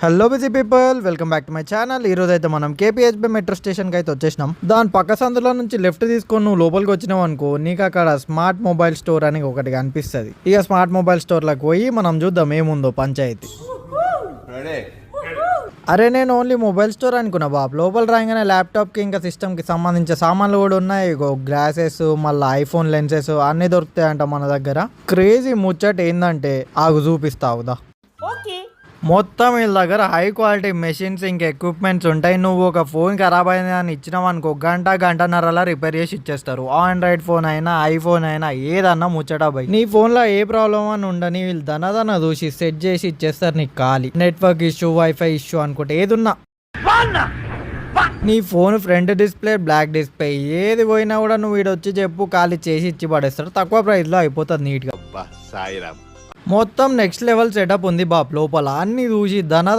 Hello busy people, welcome back to my channel. ఈ రోజు అయితే మనం కేపీహెచ్బీ మెట్రో స్టేషన్కి అయితే వచ్చేసినాం. దాని పక్క సందులో నుంచి లెఫ్ట్ తీసుకొని నువ్వు లోపలికి వచ్చినావు అనుకో, నీకు అక్కడ స్మార్ట్ మొబైల్ స్టోర్ అని ఒకటి కనిపిస్తుంది. ఇక స్మార్ట్ మొబైల్ స్టోర్లకు పోయి మనం చూద్దాం ఏముందో పంచాయతీ. అరే నేను ఓన్లీ మొబైల్ స్టోర్ అనుకున్నా బాబు. లోపల రాగానే ల్యాప్టాప్కి ఇంకా సిస్టమ్కి సంబంధించిన సామాన్లు కూడా ఉన్నాయి. గ్లాసెస్, మళ్ళీ ఐఫోన్ లెన్సెస్ అన్నీ దొరుకుతాయంట మన దగ్గర. క్రేజీ ముచ్చట ఏంటంటే ఆగు చూపిస్తావుదా. మొత్తం వీళ్ళ దగ్గర హై క్వాలిటీ మెషిన్స్ ఇంకా ఎక్విప్మెంట్స్ ఉంటాయి. నువ్వు ఒక ఫోన్ ఖరాబ్ అయింది అని ఇచ్చినావు అనుకో, గంటన్నరలా రిపేర్ చేసి ఇచ్చేస్తారు. ఆండ్రాయిడ్ ఫోన్ అయినా ఐఫోన్ అయినా ఏదన్నా ముచ్చట బై. నీ ఫోన్లో ఏ ప్రాబ్లం అని ఉండని వీళ్ళు దనదన చూసి సెట్ చేసి ఇచ్చేస్తారు నీకు. ఖాళీ నెట్వర్క్ ఇష్యూ, వైఫై ఇష్యూ అనుకుంటే ఏదున్నా, నీ phone front display, black display ఏది పోయినా కూడా నువ్వు వీడు వచ్చి చెప్పు, ఖాళీ చేసి ఇచ్చి పడేస్తారు. తక్కువ ప్రైస్లో అయిపోతుంది నీట్గా. మొత్తం నెక్స్ట్ లెవెల్ సెటప్ ఉంది బాబ్. లోపల అన్ని చూసి